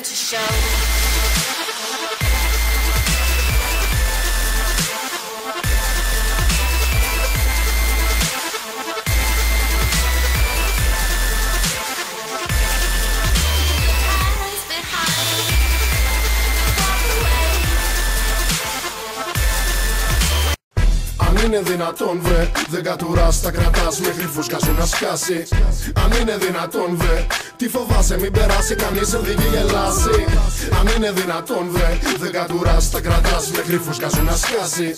to show. Είναι δυνατόν βρε, δεν κατουράς, τα κρατάς μέχρι φούσκα σου να σκάσει. Αν είναι δυνατόν βρε, τι φοβάσαι μην περάσει κανείς σε δική γελάσει. Αν είναι δυνατόν βρε, δεν κατουράς, τα κρατάς μέχρι φούσκα σου να σκάσει.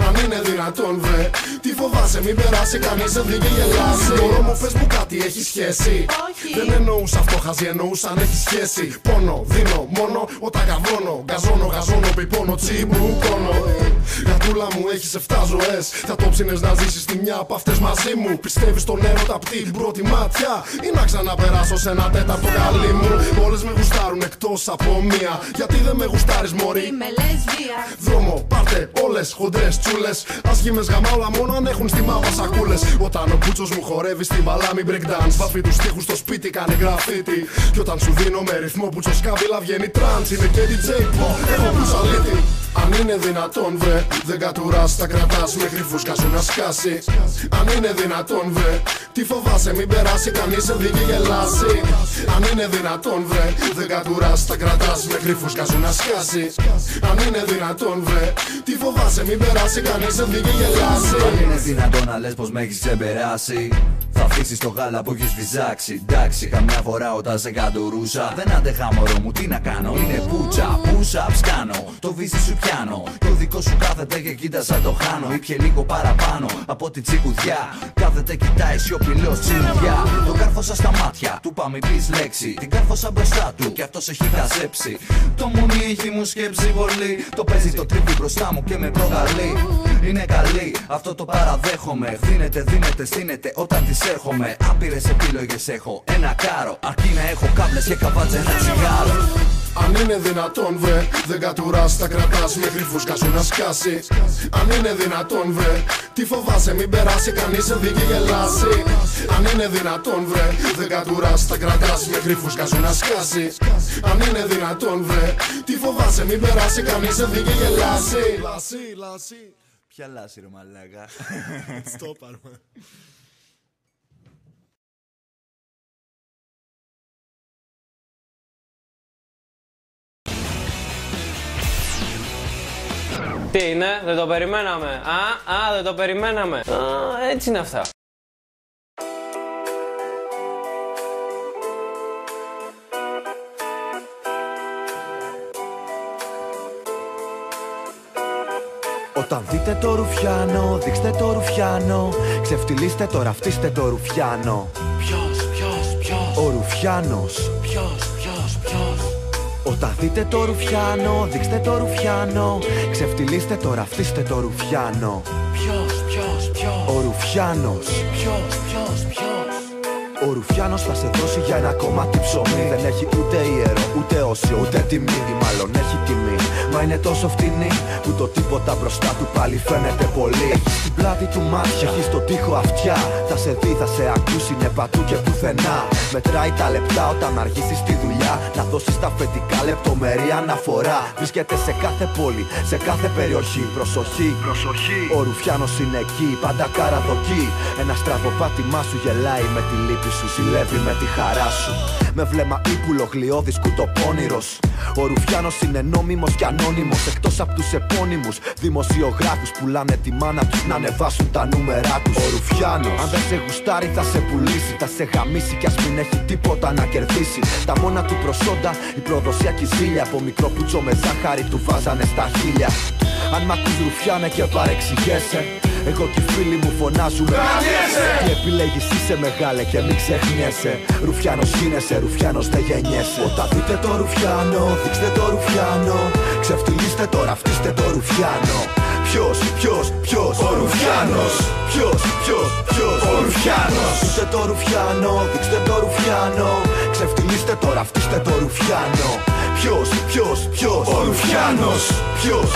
Αν είναι δυνατόν βρε, τι φοβάσαι μην περάσει κανείς σε δική γελάσει. Τώρα μου πες μου κάτι έχει σχέση. Δεν εννοούσα αυτό χαζί, εννοούσα αν έχει σχέση. Πόνο, δίνω μόνο όταν καβρώνω. Γαζώνω, πιπώνω, τσιμπουκώνω. Γατούλα μου έχεις 7 ζωές. Θα το ψήνες να ζήσεις τη μια από αυτές μαζί μου. Πιστεύεις στον έρωτα απ' την πρώτη μάτια ή να ξαναπεράσω σε ένα τέταρτο καλή μου. Όλες με γουστάρουν εκτός από μία. Γιατί δεν με γουστάρεις μωρή? Είμαι λεσβία. Δρόμο πάρτε όλες χοντρές τσούλες. Άσχημες γαμάολα μόνο αν έχουν στη μάπα σακούλες. Όταν ο Πούτσος μου χορεύει στην παλάμη breakdance, βάφει τους στίχους στο σπίτι κάνει γραφίτι. Κι όταν σου δίνω με ρυθμό Πούτσος κάμπιλα βγαίνει τρανς. Είναι και DJ πω, έχω πουσαλίτη. Αν είναι δυνατόν βρε, δεν κατουράς, τα κρατάς μέχρι φούσκα σου να σκάσει. Αν είναι δυνατόν βρε, τι φοβάσαι μην περάσει κανείς σε δική γελάσει. Αν είναι δυνατόν βρε, δεν κατουράς, τα κρατάς μέχρι φούσκα σου να σκάσει. Αν είναι δυνατόν βρε, τι φοβάσαι μην περάσει κανείς σε δική γελάσει. Αν είναι δυνατόν να λες πως με έχεις ξεπεράσει, θα αφήσεις το γάλα που έχεις βυζάξει. Εντάξει, καμιά φορά όταν σε κατουρούσα δεν άντεχα μωρό μου, τι να κάνω, είναι πουτσα. Push-ups κάνω, το βίζι σου πιάνω. Το δικό σου κάθεται και κοίταζα το χάνω. Ήπιε λίγο παραπάνω από την τσικουδιά. Κάθεται κοιτάει σιωπηλός τσιμουδιά. Το κάρφωσα στα μάτια του, πάμε πεις λέξη. Την κάρφωσα μπροστά του και αυτός έχει χαζέψει. Το μουνί έχει μου σκέψει πολύ. Το παίζει το τρίβει μπροστά μου και με προκαλεί. Είναι καλή, αυτό το παραδέχομαι. Δίνεται, στείνεται όταν της έρχομαι. Άπειρες επιλογές έχω, ένα κάρο. Αρκεί να έχω κάμπλες και καβάτσε ένα τσιγάρο. Αν είναι δυνατόν βρε, δεν κατουράς, τα κρατάς μέχρι φούσκα σου να σκάσει. Αν είναι δυνατόν βρε, τι φοβάσαι μην περάσει κανείς σε δική γελάση. Αν είναι δυνατόν βρε, δεν κατουράς, τα κρατάς μέχρι φούσκα σου να σκάσει. Αν είναι δυνατόν βρε, τι φοβάσαι μην περάσει κανείς σε δική γελάση. Λάση. Ποια λάση ρε μαλάκα? Στο πάρουμε. Τι είναι, δεν το περιμέναμε. Δεν το περιμέναμε. Έτσι είναι αυτά. Όταν δείτε το ρουφιάνο, δείξτε το ρουφιάνο. Ξεφτυλίστε το, ραφτίστε το ρουφιάνο. Ποιος, ο Ρουφιάνος. Ποιος. Όταν δείτε το ρουφιάνο, δείξτε το ρουφιάνο. Ξεφτυλίστε το, ραφτίστε το ρουφιάνο. Ποιος, ο Ρουφιάνος. Ο Ρουφιάνος θα σε δώσει για ένα κομμάτι ψωμί. Δεν έχει ούτε ιερό, ούτε όσιο, ούτε τιμή. Ή μάλλον έχει τιμή, μα είναι τόσο φτηνή που το τίποτα μπροστά του πάλι φαίνεται πολύ. Έχει στην πλάτη του μάτια, έχει στον τοίχο αυτιά. Θα σε δει, θα σε ακούσει, είναι παντού και πουθενά. Μετράει τα λεπτά όταν αργήσεις τη δουλειά. Να δώσεις τα αφεντικά λεπτομερή αναφορά. Βρίσκεται σε κάθε πόλη, σε κάθε περιοχή. Προσοχή. Ο Ρουφιάνος είναι εκεί, πάντα καραδοκεί. Ένα στραβοπάτημά σου γελάει με τη λύπη σου, ζηλεύει με τη χαρά σου. Με βλέμμα ύπουλο, γλιώδης, κουτοπώνηρος. Ο Ρουφιάνος είναι νόμιμος και ανώνυμος. Εκτός από τους επώνυμους δημοσιογράφους πουλάνε τη μάνα τους να ανεβάσουν τα νούμερά τους. Ο Ρουφιάνος, αν δεν σε γουστάρει θα σε πουλήσει. Θα σε γαμίσει κι ας μην έχει τίποτα να κερδίσει. Τα μόνα του προσόντα, η προδοσία και η ζήλια. Από μικρό πουτσό με ζάχαρη του βάζανε στα χείλια. Αν μ' ακούς Ρουφιάνε και παρεξηγέσαι, εγώ και οι φίλοι μου φωνάζουμε τι επιλέγεις, είσαι μεγάλε και μην ξεχνιέσαι. Ρουφιάνος γίνεσαι, Ρουφιάνος δεν γεννιέσαι. Όταν δείτε το Ρουφιάνο, δείξτε το Ρουφιάνο. Ξεφτυλίστε το, ραφτίστε το Ρουφιάνο. Ποιος, ο Ρουφιάνος. Ποιος, ο Ρουφιάνος. Δείτε το Ρουφιάνο, δείξτε το Ρουφιάνο. Ξεφτυλίστε το, ραφτίστε το Ρουφιάνο. Ποιος, ο Ο Ρουφιάνος. Ποιος,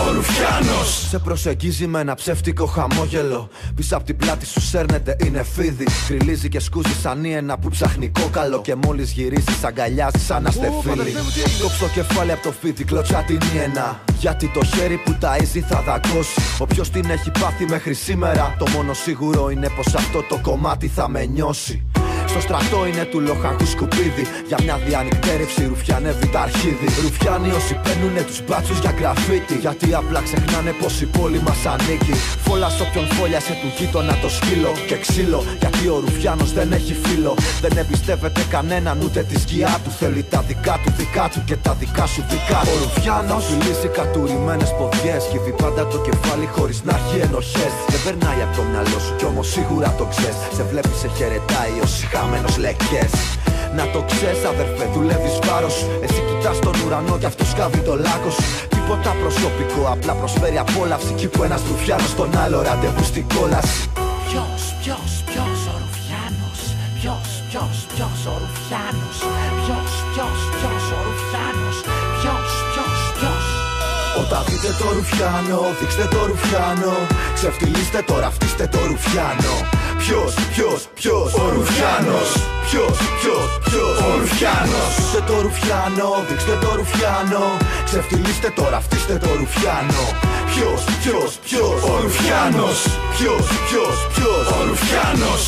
ο Ρουφιάνος. Σε προσεγγίζει με ένα ψεύτικο χαμόγελο. Πίσω απ' την πλάτη σου σέρνεται, είναι φίδι. Κρυλίζει και σκούζει σαν ένα που ψάχνει κόκαλο. Και μόλις γυρίζεις αγκαλιάζει σαν να είστε φίλοι. Κόψ' το κεφάλι απ' το φίδι, κλωτσά την ιένα. Γιατί το χέρι που ταΐζει θα δακώσει. Όποιος την έχει πάθει μέχρι σήμερα, το μόνο σίγουρο είναι πως αυτό το κομμάτι θα με νιώσει. Στο στρατό είναι του λοχαγού σκουπίδι. Για μια διανυκτέρευση ρουφιανεύει τα αρχίδι. Ρουφιάνοι όσοι παίρνουνε τους μπάτσους για γραφίτι. Γιατί απλά ξεχνάνε πως η πόλη μας ανήκει. Φόλα σ' όποιον φόλιασε του γείτονα το σκύλο και ξύλο. Γιατί ο Ρουφιάνος δεν έχει φίλο. Δεν εμπιστεύεται κανέναν ούτε τη σκιά του. Θέλει τα δικά του και τα δικά σου δικά του. Ο Ρουφιάνος φιλήσει κατουρημένες ποδιές. Κυβεί πάντα το κεφάλι χωρίς να έχει ενοχές. Δεν περνάει από το μυαλό σου κι όμως σίγουρα το ξέρεις. Σε βλέπει, σε χαιρετάει ως χαμένος λεκές. Να το ξέρεις αδερφέ, δουλεύεις βάρος. Εσύ κοιτάς τον ουρανό κι αυτό σκάβει το λάκκος. Τίποτα προσωπικό, απλά προσφέρει απόλαυση. Κι που ένας Ρουφιάνος τον άλλο ραντεβού στην κόλαση. Ποιος ο Ρουφιάνος. Ποιος ο Ρουφιάνος. Ποιος ο Ρουφιάνος. Ποιος. Όταν δείτε το Ρουφιάνο, δείξτε το Ρουφιάνο. Ξεφτυλίστε το, ραφτίστε το Ρουφιάνο. Ποιος, ο Ρουφιάνος. Ποιος, ο Ρουφιάνος. Δείξτε το Ρουφιάνο, δείξτε το Ρουφιάνο. Ξεφτυλίστε το, ραφτίστε το Ρουφιάνο. Ποιος, ο Ρουφιάνος. Ποιος, ο Ρουφιάνος.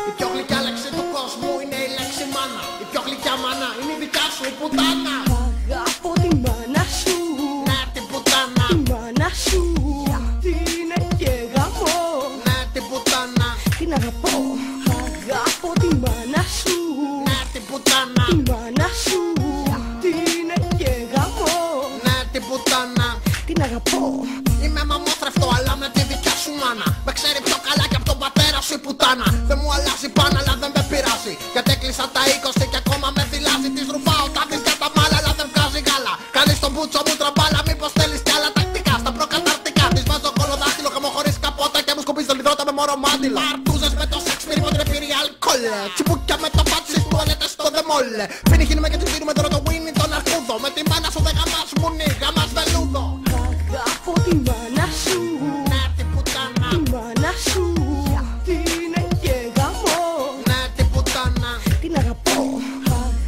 Η πιο γλυκιά λέξη του κόσμου είναι η λέξη μάνα. Η πιο γλυκιά μάνα είναι η δικιά σου η πουτάνα. Αγαπώ τη μάνα σου. Ναι, την πουτάνα. Τη μάνα σου. Γιατί είναι και γαμό. Ναι, την πουτάνα. Την αγαπώ. Αγαπώ τη μάνα σου. Ναι, την πουτάνα. Τη μάνα σου. Γιατί είναι και γαμό. Ναι, την πουτάνα. Την αγαπώ. Είμαι μαμόθρευτο αλλά με τη δικιά σου μάνα. Με ξέρει πιο καλά και από τον πατέρα σου η πουτάνα. Δεν μου αλλάζει πάνω αλλά δεν με πειράζει. Γιατί έκλεισα τα 20 και ακόμα με θυλάζει. Της ρουφάω τα της για τα μάλα αλλά δεν βγάζει γάλα. Κάνει τον μπούτσο μου τραμπάλα, μήπως θέλεις κι άλλα τακτικά. Στα προκαταρτικά της βάζω κολοδάχτυλο. Χαμω χωρίς καπότα και μου σκουπίζει τον υδρότα με μωρό μάντιλο. Αρτούζες με το σεξ πήρε ποτέ πήρε αλκοόλ. Τσιμπούκια με το πάτσι στις τουαλέτες στο δεμόλ. Φίνι γίνουμε και την πήρουμε τώρα το Winnie τον αρκούδο. Με τη μάνα σου δεν γαμάς μουνί, γαμάς βελούδο. Αγαπώ τη μάνα σου. Ναι, την πουτάνα. Τη μάνα σου. Γιατί είναι και γαμό. Ναι, την πουτάνα. Την αγαπώ.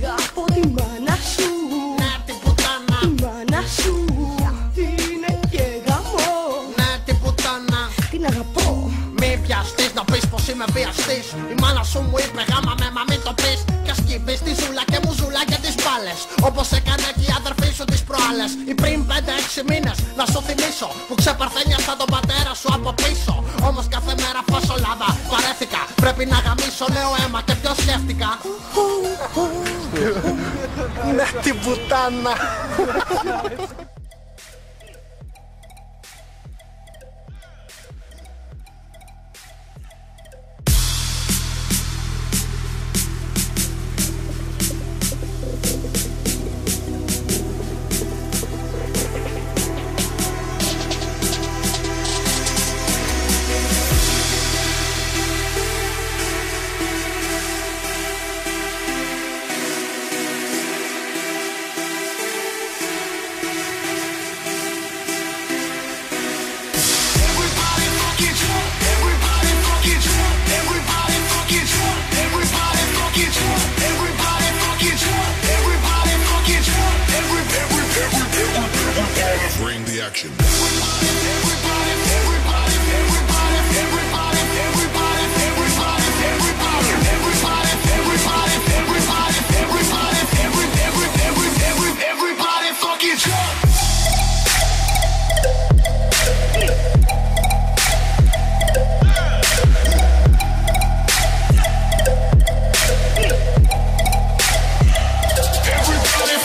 Αγαπώ τη μάνα σου. Ναι, την πουτάνα. Τη μάνα σου. Γιατί είναι και γαμό. Ναι, την πουτάνα. Την αγαπώ. Μη βιαστείς να πεις πως είμαι βιαστής. Η μάνα σου μου είπε γάμα με μα μην το πεις. Κι ασκυβείς τη ζούλα και μου ζούλα για τις μπάλες. Όπως έκανε και η αδερφή σου τις προάλλες. Ή πριν 5-6 μήνες να σου θυμίσω που ξεπαρθένιασα τον πατέρα σου από πίσω. Όμως κάθε μέρα φασολάδα βαρέθηκα. Πρέπει να γαμίσω νέο αίμα και ποιο σκέφτηκα. Ναι, την πουτάνα. Bring the action. Everybody fucking jump. Everybody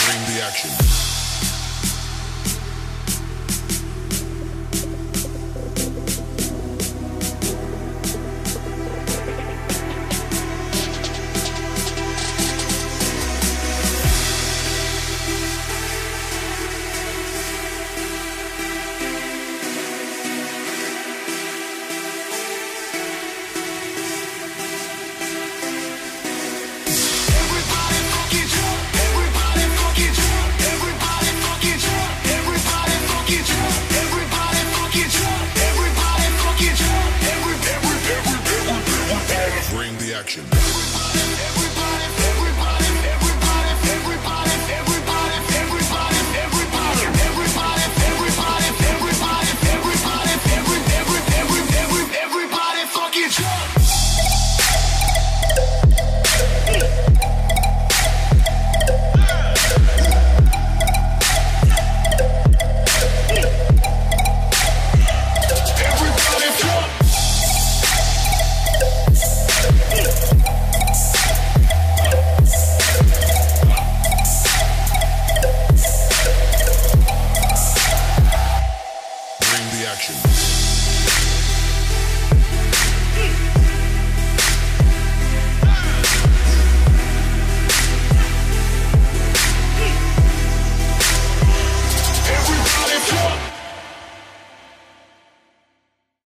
Bring the action. Bring the action.